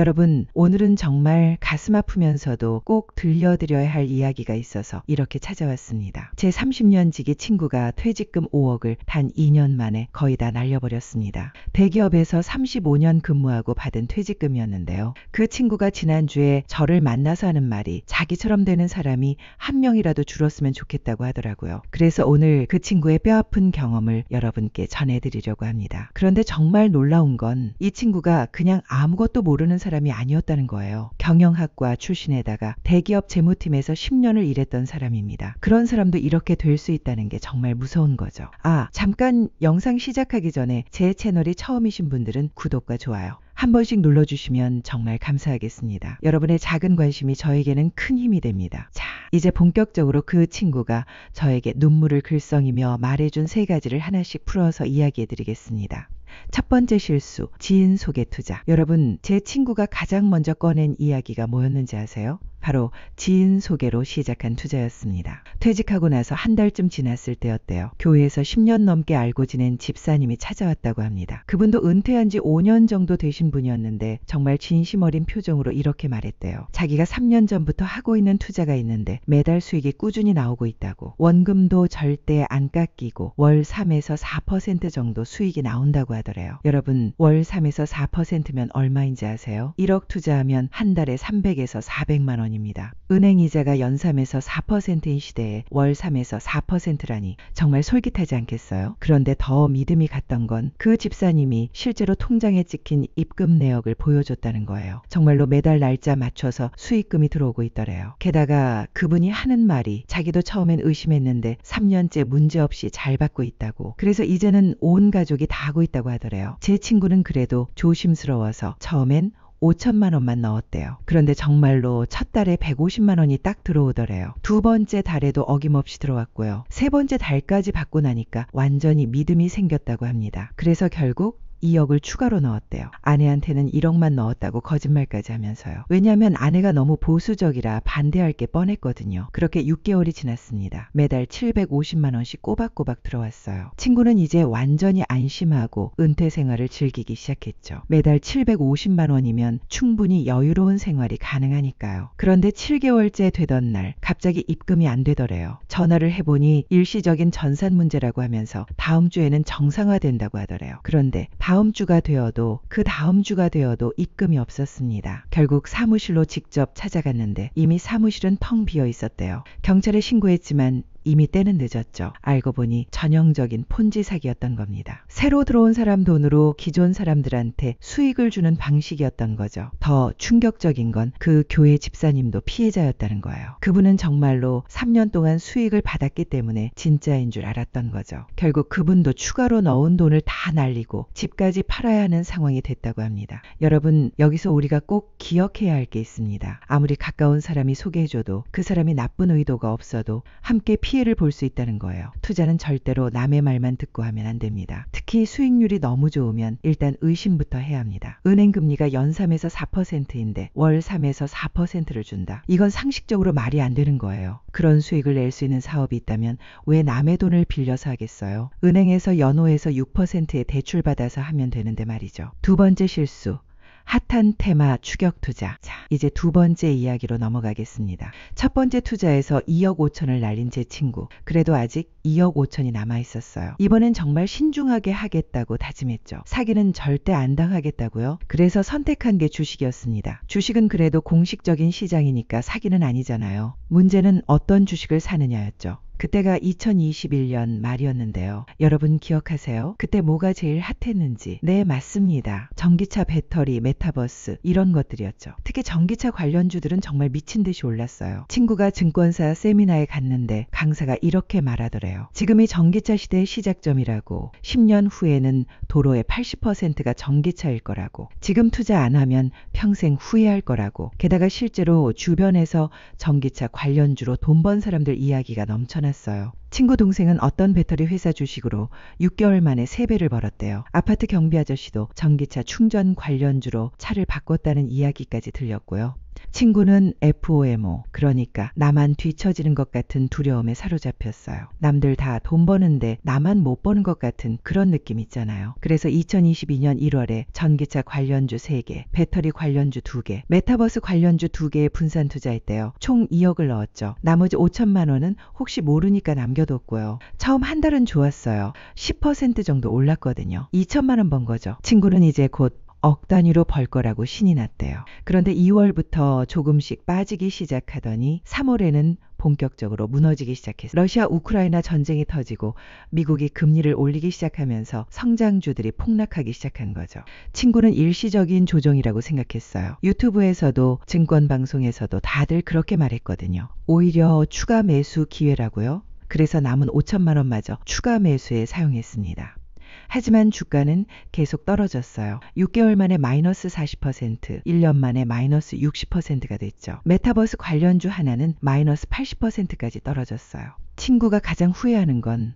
여러분, 오늘은 정말 가슴 아프면서도 꼭 들려드려야 할 이야기가 있어서 이렇게 찾아왔습니다. 제 30년 지기 친구가 퇴직금 5억을 단 2년 만에 거의 다 날려버렸습니다. 대기업에서 35년 근무하고 받은 퇴직금이었는데요. 그 친구가 지난주에 저를 만나서 하는 말이 자기처럼 되는 사람이 한 명이라도 줄었으면 좋겠다고 하더라고요. 그래서 오늘 그 친구의 뼈아픈 경험을 여러분께 전해드리려고 합니다. 그런데 정말 놀라운 건 이 친구가 그냥 아무것도 모르는 사람이 아니었다는 거예요. 경영학과 출신에다가 대기업 재무팀에서 10년을 일했던 사람입니다. 그런 사람도 이렇게 될 수 있다는 게 정말 무서운 거죠. 잠깐 영상 시작하기 전에 제 채널이 처음이신 분들은 구독과 좋아요 한 번씩 눌러주시면 정말 감사하겠습니다. 여러분의 작은 관심이 저에게는 큰 힘이 됩니다. 자, 이제 본격적으로 그 친구가 저에게 눈물을 글썽이며 말해준 3가지를 하나씩 풀어서 이야기해드리겠습니다. 첫 번째 실수, 지인 소개 투자. 여러분, 제 친구가 가장 먼저 꺼낸 이야기가 뭐였는지 아세요? 바로 지인 소개로 시작한 투자였습니다. 퇴직하고 나서 한 달쯤 지났을 때였대요. 교회에서 10년 넘게 알고 지낸 집사님이 찾아왔다고 합니다. 그분도 은퇴한 지 5년 정도 되신 분이었는데 정말 진심 어린 표정으로 이렇게 말했대요. 자기가 3년 전부터 하고 있는 투자가 있는데 매달 수익이 꾸준히 나오고 있다고. 원금도 절대 안 깎이고 월 3에서 4% 정도 수익이 나온다고 하더래요. 여러분, 월 3에서 4%면 얼마인지 아세요? 1억 투자하면 한 달에 300에서 400만 원 입니다. 은행 이자가 연삼에서 4%인 시대에 월 3에서 4%라니 정말 솔깃하지 않겠어요? 그런데 더 믿음이 갔던 건 그 집사님이 실제로 통장에 찍힌 입금 내역을 보여줬다는 거예요. 정말로 매달 날짜 맞춰서 수익금이 들어오고 있더래요. 게다가 그분이 하는 말이 자기도 처음엔 의심했는데 3년째 문제없이 잘 받고 있다고. 그래서 이제는 온 가족이 다 하고 있다고 하더래요. 제 친구는 그래도 조심스러워서 처음엔 5천만 원만 넣었대요. 그런데 정말로 첫 달에 150만 원이 딱 들어오더래요. 두 번째 달에도 어김없이 들어왔고요. 세 번째 달까지 받고 나니까 완전히 믿음이 생겼다고 합니다. 그래서 결국 2억을 추가로 넣었대요. 아내한테는 1억만 넣었다고 거짓말까지 하면서요. 왜냐하면 아내가 너무 보수적이라 반대할 게 뻔했거든요. 그렇게 6개월이 지났습니다. 매달 750만 원씩 꼬박꼬박 들어왔어요. 친구는 이제 완전히 안심하고 은퇴 생활을 즐기기 시작했죠. 매달 750만 원이면 충분히 여유로운 생활이 가능하니까요. 그런데 7개월째 되던 날 갑자기 입금이 안 되더래요. 전화를 해보니 일시적인 전산 문제라고 하면서 다음 주에는 정상화된다고 하더래요. 그런데 다음 주가 되어도 그 다음 주가 되어도 입금이 없었습니다. 결국 사무실로 직접 찾아갔는데 이미 사무실은 텅 비어 있었대요. 경찰에 신고했지만 이미 때는 늦었죠. 알고 보니 전형적인 폰지 사기였던 겁니다. 새로 들어온 사람 돈으로 기존 사람들한테 수익을 주는 방식이었던 거죠. 더 충격적인 건 그 교회 집사님도 피해자였다는 거예요. 그분은 정말로 3년 동안 수익을 받았기 때문에 진짜인 줄 알았던 거죠. 결국 그분도 추가로 넣은 돈을 다 날리고 집까지 팔아야 하는 상황이 됐다고 합니다. 여러분, 여기서 우리가 꼭 기억해야 할 게 있습니다. 아무리 가까운 사람이 소개해줘도 그 사람이 나쁜 의도가 없어도 함께 피해를 볼 수 있다는 거예요. 투자는 절대로 남의 말만 듣고 하면 안 됩니다. 특히 수익률이 너무 좋으면 일단 의심부터 해야 합니다. 은행 금리가 연삼에서 4%인데 월 3에서 4%를 준다. 이건 상식적으로 말이 안 되는 거예요. 그런 수익을 낼 수 있는 사업이 있다면 왜 남의 돈을 빌려서 하겠어요? 은행에서 연호에서 6%의 대출 받아서 하면 되는데 말이죠. 두 번째 실수. 핫한 테마 추격 투자. 자, 이제 두 번째 이야기로 넘어가겠습니다. 첫 번째 투자에서 2억 5천을 날린 제 친구. 그래도 아직 2억 5천이 남아 있었어요. 이번엔 정말 신중하게 하겠다고 다짐했죠. 사기는 절대 안 당하겠다고요. 그래서 선택한 게 주식이었습니다. 주식은 그래도 공식적인 시장이니까 사기는 아니잖아요. 문제는 어떤 주식을 사느냐였죠. 그때가 2021년 말이었는데요. 여러분 기억하세요? 그때 뭐가 제일 핫했는지. 네, 맞습니다. 전기차 배터리, 메타버스 이런 것들이었죠. 특히 전기차 관련주들은 정말 미친 듯이 올랐어요. 친구가 증권사 세미나에 갔는데 강사가 이렇게 말하더래요. 지금이 전기차 시대의 시작점이라고. 10년 후에는 도로의 80%가 전기차일 거라고. 지금 투자 안 하면 평생 후회할 거라고. 게다가 실제로 주변에서 전기차 관련주로 돈 번 사람들 이야기가 넘쳐났어요. 친구 동생은 어떤 배터리 회사 주식으로 6개월 만에 3배를 벌었대요. 아파트 경비 아저씨도 전기차 충전 관련주로 차를 바꿨다는 이야기까지 들렸고요. 친구는 FOMO, 그러니까 나만 뒤처지는 것 같은 두려움에 사로잡혔어요. 남들 다 돈 버는데 나만 못 버는 것 같은 그런 느낌 있잖아요. 그래서 2022년 1월에 전기차 관련주 3개, 배터리 관련주 2개, 메타버스 관련주 2개에 분산 투자했대요. 총 2억을 넣었죠. 나머지 5천만 원은 혹시 모르니까 남겨뒀고요. 처음 한 달은 좋았어요. 10% 정도 올랐거든요. 2천만 원 번 거죠. 친구는 이제 곧 억 단위로 벌 거라고 신이 났대요. 그런데 2월부터 조금씩 빠지기 시작하더니 3월에는 본격적으로 무너지기 시작했어요. 러시아 우크라이나 전쟁이 터지고 미국이 금리를 올리기 시작하면서 성장주들이 폭락하기 시작한 거죠. 친구는 일시적인 조정이라고 생각했어요. 유튜브에서도 증권방송에서도 다들 그렇게 말했거든요. 오히려 추가 매수 기회라고요. 그래서 남은 5천만 원마저 추가 매수에 사용했습니다. 하지만 주가는 계속 떨어졌어요. 6개월 만에 마이너스 40%, 1년 만에 마이너스 60%가 됐죠. 메타버스 관련주 하나는 마이너스 80%까지 떨어졌어요. 친구가 가장 후회하는 건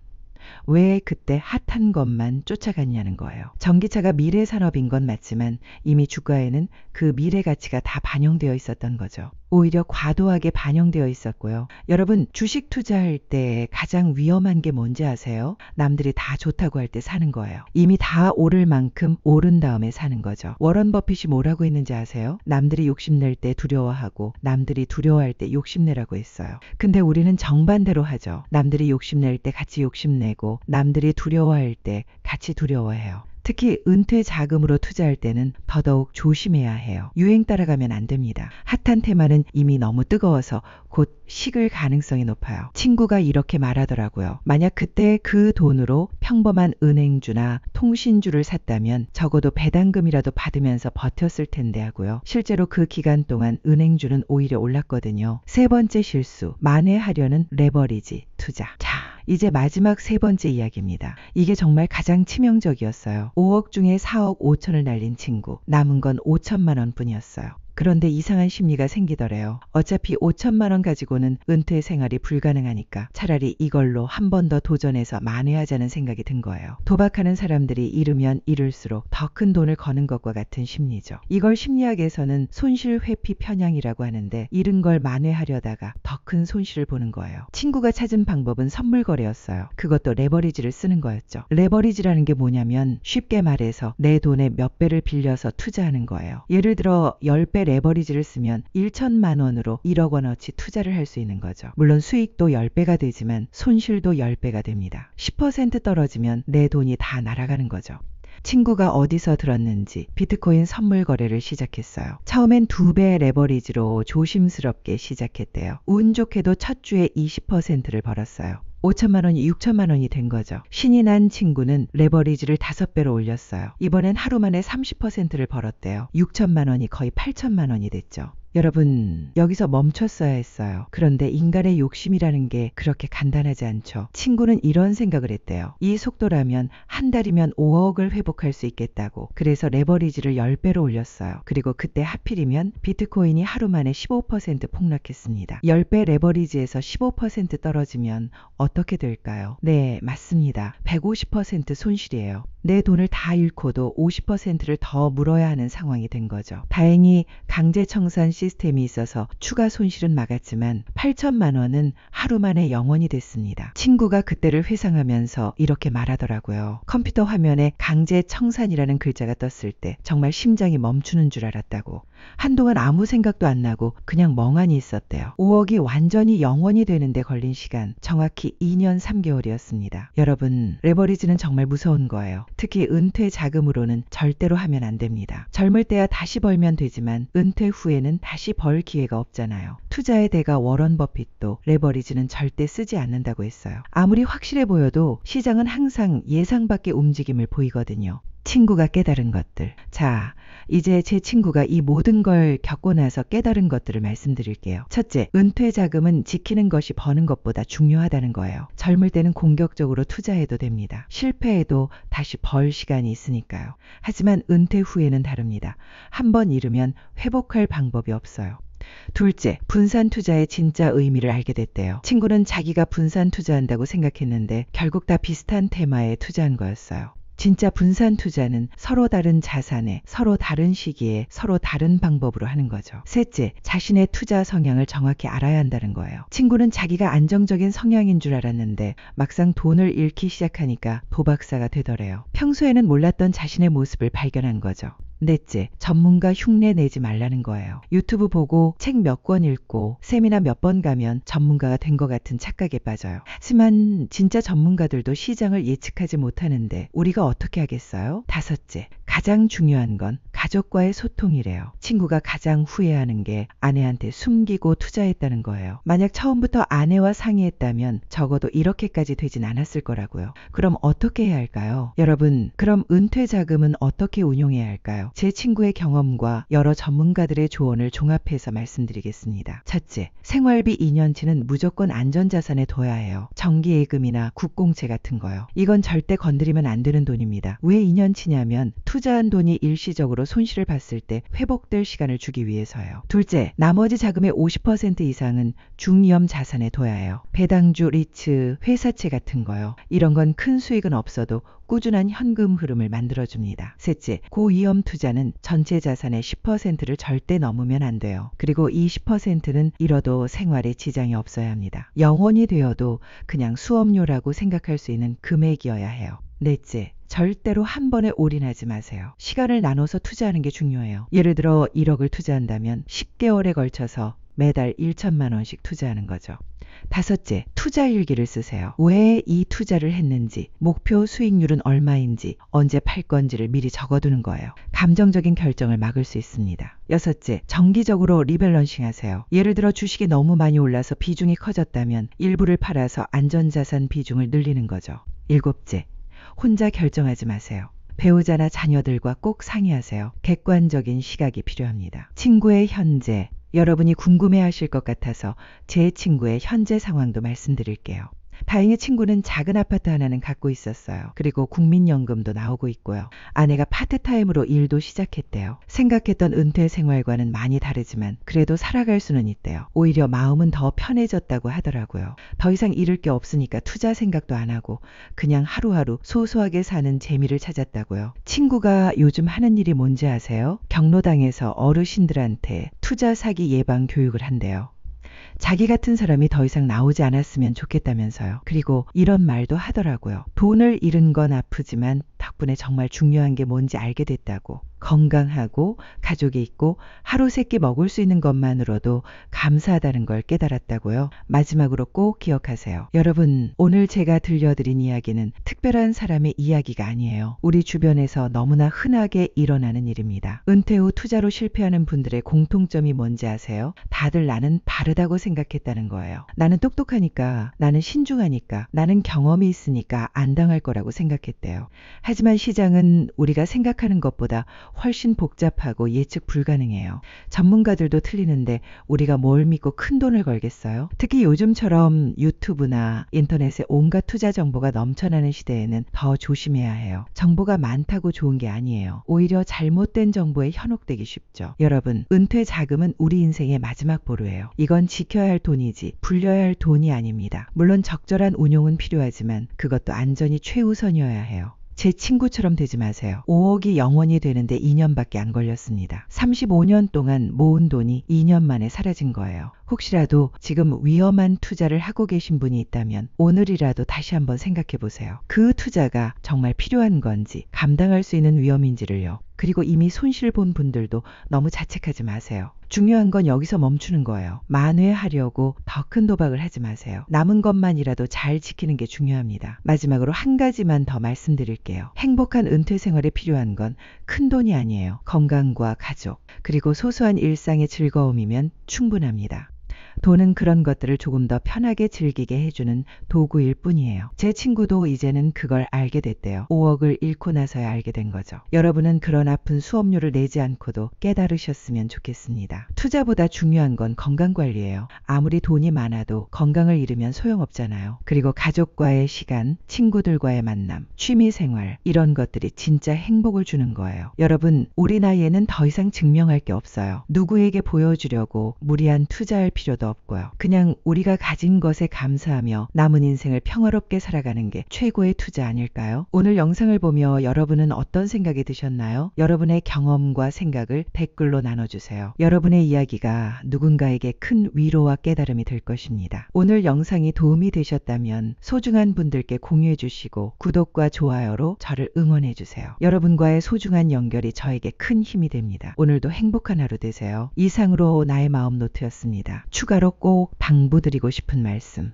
왜 그때 핫한 것만 쫓아갔냐는 거예요. 전기차가 미래 산업인 건 맞지만 이미 주가에는 그 미래 가치가 다 반영되어 있었던 거죠. 오히려 과도하게 반영되어 있었고요. 여러분, 주식 투자할 때 가장 위험한 게 뭔지 아세요? 남들이 다 좋다고 할 때 사는 거예요. 이미 다 오를 만큼 오른 다음에 사는 거죠. 워런 버핏이 뭐라고 했는지 아세요? 남들이 욕심낼 때 두려워하고 남들이 두려워할 때 욕심내라고 했어요. 근데 우리는 정반대로 하죠. 남들이 욕심낼 때 같이 욕심내고 남들이 두려워할 때 같이 두려워해요. 특히 은퇴 자금으로 투자할 때는 더더욱 조심해야 해요. 유행 따라가면 안 됩니다. 핫한 테마는 이미 너무 뜨거워서 곧 식을 가능성이 높아요. 친구가 이렇게 말하더라고요. 만약 그때 그 돈으로 평범한 은행주나 통신주를 샀다면 적어도 배당금이라도 받으면서 버텼을 텐데 하고요. 실제로 그 기간 동안 은행주는 오히려 올랐거든요. 세 번째 실수, 만회하려는 레버리지 투자. 자, 이제 마지막 세 번째 이야기입니다. 이게 정말 가장 치명적이었어요. 5억 중에 4억 5천을 날린 친구. 남은 건 5천만 원 뿐이었어요. 그런데 이상한 심리가 생기더래요. 어차피 5천만 원 가지고는 은퇴 생활이 불가능하니까 차라리 이걸로 한 번 더 도전해서 만회하자는 생각이 든 거예요. 도박하는 사람들이 잃으면 잃을수록 더 큰 돈을 거는 것과 같은 심리죠. 이걸 심리학에서는 손실 회피 편향이라고 하는데 잃은 걸 만회하려다가 더 큰 손실을 보는 거예요. 친구가 찾은 방법은 선물 거래였어요. 그것도 레버리지를 쓰는 거였죠. 레버리지라는 게 뭐냐면 쉽게 말해서 내 돈의 몇 배를 빌려서 투자하는 거예요. 예를 들어 10배 레버리지를 쓰면 1천만 원으로 1억 원어치 투자를 할 수 있는 거죠. 물론 수익도 10배가 되지만 손실도 10배가 됩니다. 10% 떨어지면 내 돈이 다 날아가는 거죠. 친구가 어디서 들었는지 비트코인 선물 거래를 시작했어요. 처음엔 2배 레버리지로 조심스럽게 시작했대요. 운 좋게도 첫 주에 20%를 벌었어요. 5천만 원이 6천만 원이 된 거죠. 신이 난 친구는 레버리지를 5배로 올렸어요. 이번엔 하루 만에 30%를 벌었대요. 6천만 원이 거의 8천만 원이 됐죠. 여러분, 여기서 멈췄어야 했어요. 그런데 인간의 욕심이라는 게 그렇게 간단하지 않죠. 친구는 이런 생각을 했대요. 이 속도라면 한 달이면 5억을 회복할 수 있겠다고. 그래서 레버리지를 10배로 올렸어요. 그리고 그때 하필이면 비트코인이 하루 만에 15% 폭락했습니다. 10배 레버리지에서 15% 떨어지면 어떻게 될까요? 네, 맞습니다. 150% 손실이에요. 내 돈을 다 잃고도 50%를 더 물어야 하는 상황이 된 거죠. 다행히 강제 청산 시스템이 있어서 추가 손실은 막았지만 8천만 원은 하루 만에 0원이 됐습니다. 친구가 그때를 회상하면서 이렇게 말하더라고요. 컴퓨터 화면에 강제 청산이라는 글자가 떴을 때 정말 심장이 멈추는 줄 알았다고. 한동안 아무 생각도 안 나고 그냥 멍하니 있었대요. 5억이 완전히 0원이 되는데 걸린 시간 정확히 2년 3개월이었습니다. 여러분, 레버리지는 정말 무서운 거예요. 특히 은퇴 자금으로는 절대로 하면 안 됩니다. 젊을 때야 다시 벌면 되지만 은퇴 후에는 다시 벌 기회가 없잖아요. 투자의 대가 워런 버핏도 레버리지는 절대 쓰지 않는다고 했어요. 아무리 확실해 보여도 시장은 항상 예상 밖의 움직임을 보이거든요. 친구가 깨달은 것들. 자, 이제 제 친구가 이 모든 걸 겪고 나서 깨달은 것들을 말씀드릴게요. 첫째, 은퇴 자금은 지키는 것이 버는 것보다 중요하다는 거예요. 젊을 때는 공격적으로 투자해도 됩니다. 실패해도 다시 벌 시간이 있으니까요. 하지만 은퇴 후에는 다릅니다. 한번 잃으면 회복할 방법이 없어요. 둘째, 분산 투자의 진짜 의미를 알게 됐대요. 친구는 자기가 분산 투자한다고 생각했는데 결국 다 비슷한 테마에 투자한 거였어요. 진짜 분산 투자는 서로 다른 자산에 서로 다른 시기에 서로 다른 방법으로 하는 거죠. 셋째, 자신의 투자 성향을 정확히 알아야 한다는 거예요. 친구는 자기가 안정적인 성향인 줄 알았는데 막상 돈을 잃기 시작하니까 도박사가 되더래요. 평소에는 몰랐던 자신의 모습을 발견한 거죠. 넷째, 전문가 흉내 내지 말라는 거예요. 유튜브 보고 책 몇 권 읽고 세미나 몇 번 가면 전문가가 된 것 같은 착각에 빠져요. 하지만 진짜 전문가들도 시장을 예측하지 못하는데 우리가 어떻게 하겠어요? 다섯째, 가장 중요한 건 가족과의 소통이래요. 친구가 가장 후회하는 게 아내한테 숨기고 투자했다는 거예요. 만약 처음부터 아내와 상의했다면 적어도 이렇게까지 되진 않았을 거라고요. 그럼 어떻게 해야 할까요? 여러분, 그럼 은퇴 자금은 어떻게 운용해야 할까요? 제 친구의 경험과 여러 전문가들의 조언을 종합해서 말씀드리겠습니다. 첫째, 생활비 2년치는 무조건 안전자산에 둬야 해요. 정기예금이나 국공채 같은 거요. 이건 절대 건드리면 안 되는 돈입니다. 왜 2년치냐면 투자한 돈이 일시적으로 손실을 봤을 때 회복될 시간을 주기 위해서요. 둘째, 나머지 자금의 50% 이상은 중위험 자산에 둬야 해요. 배당주, 리츠, 회사채 같은 거요. 이런 건 큰 수익은 없어도 꾸준한 현금 흐름을 만들어줍니다. 셋째, 고위험 투자는 전체 자산의 10%를 절대 넘으면 안 돼요. 그리고 이 10%는 잃어도 생활에 지장이 없어야 합니다. 영원히 되어도 그냥 수업료라고 생각할 수 있는 금액이어야 해요. 넷째, 절대로 한 번에 올인하지 마세요. 시간을 나눠서 투자하는 게 중요해요. 예를 들어 1억을 투자한다면 10개월에 걸쳐서 매달 1천만 원씩 투자하는 거죠. 다섯째, 투자 일기를 쓰세요. 왜 이 투자를 했는지, 목표 수익률은 얼마인지, 언제 팔 건지를 미리 적어두는 거예요. 감정적인 결정을 막을 수 있습니다. 여섯째, 정기적으로 리밸런싱 하세요. 예를 들어 주식이 너무 많이 올라서 비중이 커졌다면 일부를 팔아서 안전자산 비중을 늘리는 거죠. 일곱째, 혼자 결정하지 마세요. 배우자나 자녀들과 꼭 상의하세요. 객관적인 시각이 필요합니다. 친구의 현재, 여러분이 궁금해하실 것 같아서 제 친구의 현재 상황도 말씀드릴게요. 다행히 친구는 작은 아파트 하나는 갖고 있었어요. 그리고 국민연금도 나오고 있고요. 아내가 파트타임으로 일도 시작했대요. 생각했던 은퇴 생활과는 많이 다르지만 그래도 살아갈 수는 있대요. 오히려 마음은 더 편해졌다고 하더라고요. 더 이상 잃을 게 없으니까 투자 생각도 안 하고 그냥 하루하루 소소하게 사는 재미를 찾았다고요. 친구가 요즘 하는 일이 뭔지 아세요? 경로당에서 어르신들한테 투자 사기 예방 교육을 한대요. 자기 같은 사람이 더 이상 나오지 않았으면 좋겠다면서요. 그리고 이런 말도 하더라고요. 돈을 잃은 건 아프지만 덕분에 정말 중요한 게 뭔지 알게 됐다고. 건강하고 가족이 있고 하루 세 끼 먹을 수 있는 것만으로도 감사하다는 걸 깨달았다고요. 마지막으로 꼭 기억하세요. 여러분, 오늘 제가 들려드린 이야기는 특별한 사람의 이야기가 아니에요. 우리 주변에서 너무나 흔하게 일어나는 일입니다. 은퇴 후 투자로 실패하는 분들의 공통점이 뭔지 아세요? 다들 나는 바르다고 생각했다는 거예요. 나는 똑똑하니까, 나는 신중하니까, 나는 경험이 있으니까 안 당할 거라고 생각했대요. 하지만 시장은 우리가 생각하는 것보다 훨씬 복잡하고 예측 불가능해요. 전문가들도 틀리는데 우리가 뭘 믿고 큰 돈을 걸겠어요? 특히 요즘처럼 유튜브나 인터넷에 온갖 투자 정보가 넘쳐나는 시대에는 더 조심해야 해요. 정보가 많다고 좋은 게 아니에요. 오히려 잘못된 정보에 현혹되기 쉽죠. 여러분, 은퇴 자금은 우리 인생의 마지막 보루예요. 이건 지켜야 할 돈이지 불려야 할 돈이 아닙니다. 물론 적절한 운용은 필요하지만 그것도 안전이 최우선이어야 해요. 제 친구처럼 되지 마세요. 5억이 영원히 되는데 2년밖에 안 걸렸습니다. 35년 동안 모은 돈이 2년 만에 사라진 거예요. 혹시라도 지금 위험한 투자를 하고 계신 분이 있다면 오늘이라도 다시 한번 생각해 보세요. 그 투자가 정말 필요한 건지 감당할 수 있는 위험인지를요. 그리고 이미 손실 본 분들도 너무 자책하지 마세요. 중요한 건 여기서 멈추는 거예요. 만회하려고 더 큰 도박을 하지 마세요. 남은 것만이라도 잘 지키는 게 중요합니다. 마지막으로 한 가지만 더 말씀드릴게요. 행복한 은퇴 생활에 필요한 건 큰 돈이 아니에요. 건강과 가족, 그리고 소소한 일상의 즐거움이면 충분합니다. 돈은 그런 것들을 조금 더 편하게 즐기게 해주는 도구일 뿐이에요. 제 친구도 이제는 그걸 알게 됐대요. 5억을 잃고 나서야 알게 된 거죠. 여러분은 그런 아픈 수업료를 내지 않고도 깨달으셨으면 좋겠습니다. 투자보다 중요한 건 건강관리예요. 아무리 돈이 많아도 건강을 잃으면 소용없잖아요. 그리고 가족과의 시간, 친구들과의 만남, 취미생활 이런 것들이 진짜 행복을 주는 거예요. 여러분, 우리 나이에는 더 이상 증명할 게 없어요. 누구에게 보여주려고 무리한 투자할 필요도 없고요. 그냥 우리가 가진 것에 감사하며 남은 인생을 평화롭게 살아가는 게 최고의 투자 아닐까요? 오늘 영상을 보며 여러분은 어떤 생각이 드셨나요? 여러분의 경험과 생각을 댓글로 나눠주세요. 여러분의 이야기가 누군가에게 큰 위로와 깨달음이 될 것입니다. 오늘 영상이 도움이 되셨다면 소중한 분들께 공유해 주시고 구독과 좋아요로 저를 응원해 주세요. 여러분과의 소중한 연결이 저에게 큰 힘이 됩니다. 오늘도 행복한 하루 되세요. 이상으로 나의 마음 노트였습니다. 추가로 꼭 당부드리고 싶은 말씀.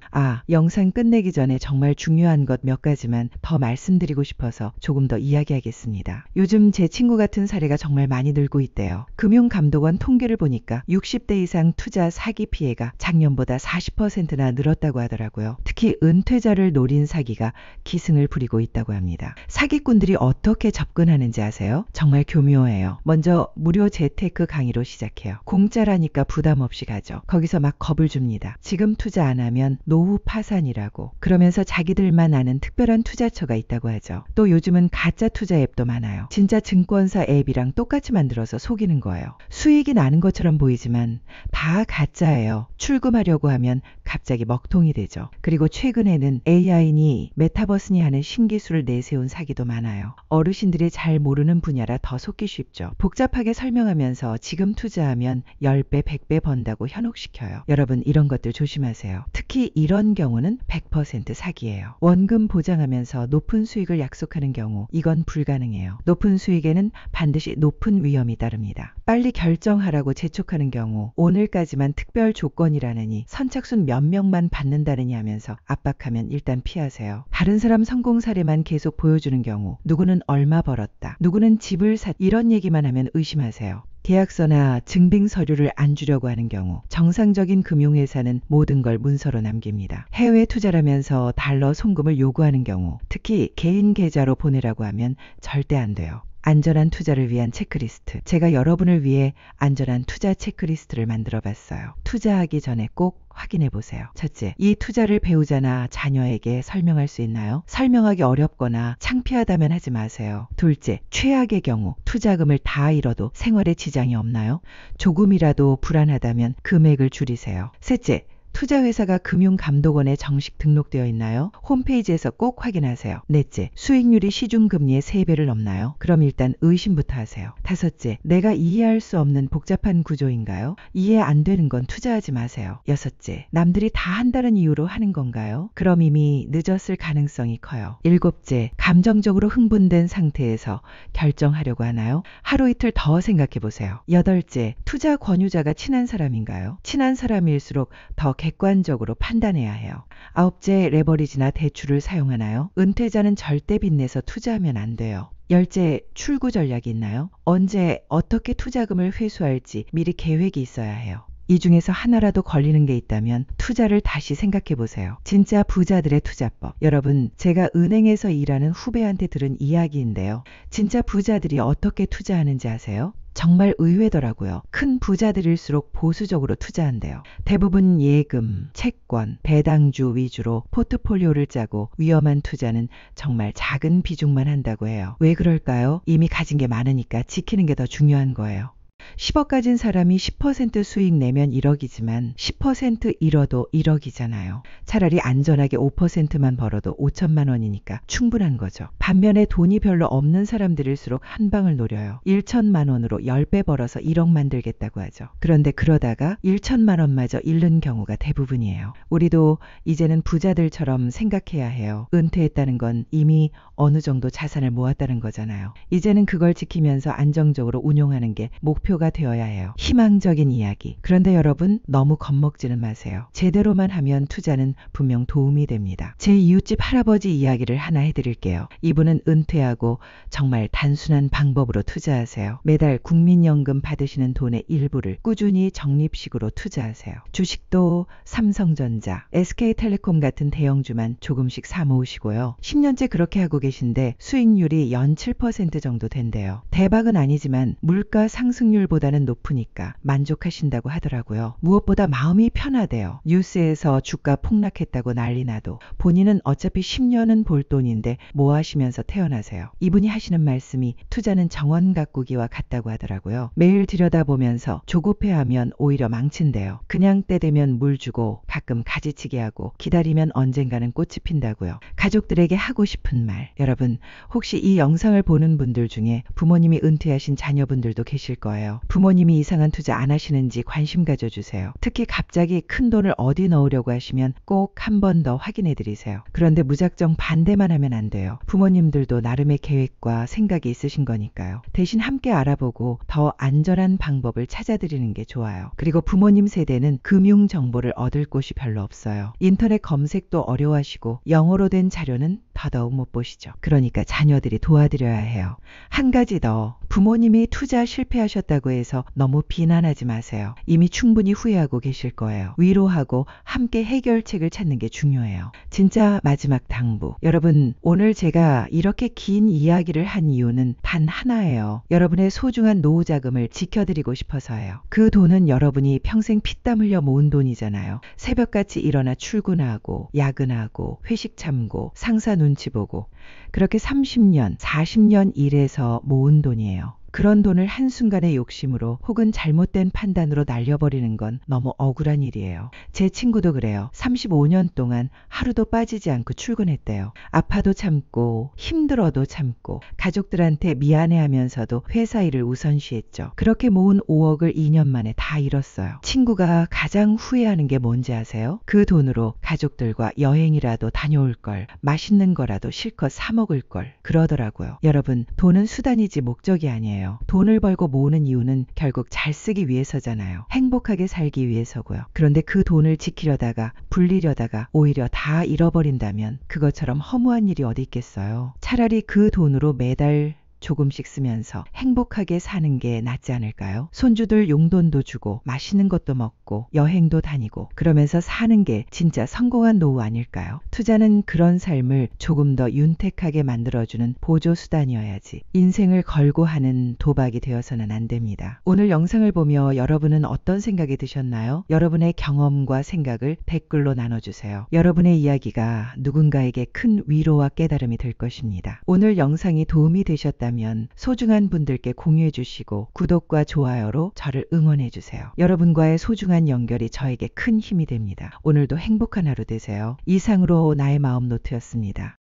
영상 끝내기 전에 정말 중요한 것 몇 가지만 더 말씀드리고 싶어서 조금 더 이야기하겠습니다. 요즘 제 친구 같은 사례가 정말 많이 늘고 있대요. 금융감독원 통계를 보니까 60대 이상 투자 사기 피해가 작년보다 40%나 늘었다고 하더라고요. 특히 은퇴자를 노린 사기가 기승을 부리고 있다고 합니다. 사기꾼들이 어떻게 접근하는지 아세요? 정말 교묘해요. 먼저 무료 재테크 강의로 시작해요. 공짜라니까 부담 없이 가죠. 거기서 막 겁을 줍니다. 지금 투자 안 하면 노후 파산이라고. 그러면서 자기들만 아는 특별한 투자처가 있다고 하죠. 또 요즘은 가짜 투자 앱도 많아요. 진짜 증권사 앱이랑 똑같이 만들어서 속이는 거예요. 수익이 나는 것처럼 보이지만 다 가짜예요. 출금하려고 하면 갑자기 먹통이 되죠. 그리고 최근에는 AI니 메타버스니 하는 신기술을 내세운 사기도 많아요. 어르신들이 잘 모르는 분야라 더 속기 쉽죠. 복잡하게 설명하면서 지금 투자하면 10배, 100배 번다고 현혹시켜요. 여러분 이런 것들 조심하세요. 특히 이런 경우는 100% 사기예요. 원금 보장하면서 높은 수익을 약속하는 경우 이건 불가능해요. 높은 수익에는 반드시 높은 위험이 따릅니다. 빨리 결정하라고 재촉하는 경우 오늘까지만 특별 조건이라느니 선착순 몇 명만 받는다느니 하면서 압박하면 일단 피하세요. 다른 사람 성공 사례만 계속 보여주는 경우 누구는 얼마 벌었다, 누구는 집을 샀다 이런 얘기만 하면 의심하세요. 계약서나 증빙 서류를 안 주려고 하는 경우 정상적인 금융회사는 모든 걸 문서로 남깁니다. 해외 투자라면서 달러 송금을 요구하는 경우 특히 개인 계좌로 보내라고 하면 절대 안 돼요. 안전한 투자를 위한 체크리스트. 제가 여러분을 위해 안전한 투자 체크리스트를 만들어 봤어요. 투자하기 전에 꼭 확인해 보세요. 첫째, 이 투자를 배우자나 자녀에게 설명할 수 있나요? 설명하기 어렵거나 창피하다면 하지 마세요. 둘째, 최악의 경우 투자금을 다 잃어도 생활에 지장이 없나요? 조금이라도 불안하다면 금액을 줄이세요. 셋째, 투자회사가 금융감독원에 정식 등록되어 있나요? 홈페이지에서 꼭 확인하세요. 넷째, 수익률이 시중금리의 3배를 넘나요? 그럼 일단 의심부터 하세요. 다섯째, 내가 이해할 수 없는 복잡한 구조인가요? 이해 안 되는 건 투자하지 마세요. 여섯째, 남들이 다 한다는 이유로 하는 건가요? 그럼 이미 늦었을 가능성이 커요. 일곱째, 감정적으로 흥분된 상태에서 결정하려고 하나요? 하루 이틀 더 생각해 보세요. 여덟째, 투자 권유자가 친한 사람인가요? 친한 사람일수록 더 객관적으로 판단해야 해요. 아홉째, 레버리지나 대출을 사용하나요? 은퇴자는 절대 빚내서 투자하면 안 돼요. 열째, 출구 전략이 있나요? 언제 어떻게 투자금을 회수할지 미리 계획이 있어야 해요. 이 중에서 하나라도 걸리는 게 있다면 투자를 다시 생각해 보세요. 진짜 부자들의 투자법. 여러분, 제가 은행에서 일하는 후배한테 들은 이야기인데요. 진짜 부자들이 어떻게 투자하는지 아세요? 정말 의외더라고요. 큰 부자들일수록 보수적으로 투자한대요. 대부분 예금, 채권, 배당주 위주로 포트폴리오를 짜고 위험한 투자는 정말 작은 비중만 한다고 해요. 왜 그럴까요? 이미 가진 게 많으니까 지키는 게 더 중요한 거예요. 10억 가진 사람이 10% 수익 내면 1억이지만 10% 잃어도 1억이잖아요. 차라리 안전하게 5%만 벌어도 5천만 원이니까 충분한 거죠. 반면에 돈이 별로 없는 사람들일수록 한 방을 노려요. 1천만 원으로 10배 벌어서 1억 만들겠다고 하죠. 그런데 그러다가 1천만 원마저 잃는 경우가 대부분이에요. 우리도 이제는 부자들처럼 생각해야 해요. 은퇴했다는 건 이미 어느 정도 자산을 모았다는 거잖아요. 이제는 그걸 지키면서 안정적으로 운용하는 게 목표가 되어야 해요. 희망적인 이야기. 그런데 여러분 너무 겁먹지는 마세요. 제대로만 하면 투자는 분명 도움이 됩니다. 제 이웃집 할아버지 이야기를 하나 해드릴게요. 이분은 은퇴하고 정말 단순한 방법으로 투자하세요. 매달 국민연금 받으시는 돈의 일부를 꾸준히 적립식으로 투자하세요. 주식도 삼성전자, SK텔레콤 같은 대형주만 조금씩 사 모으시고요. 10년째 그렇게 하고 계신데 수익률이 연 7% 정도 된대요. 대박은 아니지만 물가 상승률 수익률보다는 높으니까 만족하신다고 하더라고요. 무엇보다 마음이 편하대요. 뉴스에서 주가 폭락했다고 난리 나도 본인은 어차피 10년은 볼 돈인데 뭐 하시면서 태어나세요. 이분이 하시는 말씀이 투자는 정원 가꾸기와 같다고 하더라고요. 매일 들여다보면서 조급해하면 오히려 망친대요. 그냥 때 되면 물 주고 가끔 가지치기 하고 기다리면 언젠가는 꽃이 핀다고요. 가족들에게 하고 싶은 말. 여러분, 혹시 이 영상을 보는 분들 중에 부모님이 은퇴하신 자녀분들도 계실 거예요. 부모님이 이상한 투자 안 하시는지 관심 가져주세요. 특히 갑자기 큰 돈을 어디 넣으려고 하시면 꼭 한 번 더 확인해 드리세요. 그런데 무작정 반대만 하면 안 돼요. 부모님들도 나름의 계획과 생각이 있으신 거니까요. 대신 함께 알아보고 더 안전한 방법을 찾아드리는 게 좋아요. 그리고 부모님 세대는 금융 정보를 얻을 곳이 별로 없어요. 인터넷 검색도 어려워하시고 영어로 된 자료는 더더욱 못 보시죠. 그러니까 자녀들이 도와드려야 해요. 한 가지 더, 부모님이 투자 실패하셨다고 해서 너무 비난하지 마세요. 이미 충분히 후회하고 계실 거예요. 위로하고 함께 해결책을 찾는 게 중요해요. 진짜 마지막 당부. 여러분, 오늘 제가 이렇게 긴 이야기를 한 이유는 단 하나예요. 여러분의 소중한 노후 자금을 지켜드리고 싶어서예요. 그 돈은 여러분이 평생 피땀 흘려 모은 돈이잖아요. 새벽같이 일어나 출근하고 야근하고 회식 참고 상사 눈치 보고 그렇게 30년, 40년 일해서 모은 돈이에요. 그런 돈을 한순간의 욕심으로 혹은 잘못된 판단으로 날려버리는 건 너무 억울한 일이에요. 제 친구도 그래요. 35년 동안 하루도 빠지지 않고 출근했대요. 아파도 참고 힘들어도 참고 가족들한테 미안해하면서도 회사 일을 우선시했죠. 그렇게 모은 5억을 2년 만에 다 잃었어요. 친구가 가장 후회하는 게 뭔지 아세요? 그 돈으로 가족들과 여행이라도 다녀올 걸, 맛있는 거라도 실컷 사 먹을 걸 그러더라고요. 여러분, 돈은 수단이지 목적이 아니에요. 돈을 벌고 모으는 이유는 결국 잘 쓰기 위해서잖아요. 행복하게 살기 위해서고요. 그런데 그 돈을 지키려다가 불리려다가 오히려 다 잃어버린다면 그것처럼 허무한 일이 어디 있겠어요. 차라리 그 돈으로 매달 조금씩 쓰면서 행복하게 사는 게 낫지 않을까요? 손주들 용돈도 주고 맛있는 것도 먹고 여행도 다니고 그러면서 사는 게 진짜 성공한 노후 아닐까요? 투자는 그런 삶을 조금 더 윤택하게 만들어주는 보조수단이어야지 인생을 걸고 하는 도박이 되어서는 안 됩니다. 오늘 영상을 보며 여러분은 어떤 생각이 드셨나요? 여러분의 경험과 생각을 댓글로 나눠주세요. 여러분의 이야기가 누군가에게 큰 위로와 깨달음이 될 것입니다. 오늘 영상이 도움이 되셨다면 소중한 분들께 공유해 주시고 구독과 좋아요로 저를 응원해 주세요. 여러분과의 소중한 연결이 저에게 큰 힘이 됩니다. 오늘도 행복한 하루 되세요. 이상으로 나의 마음 노트였습니다.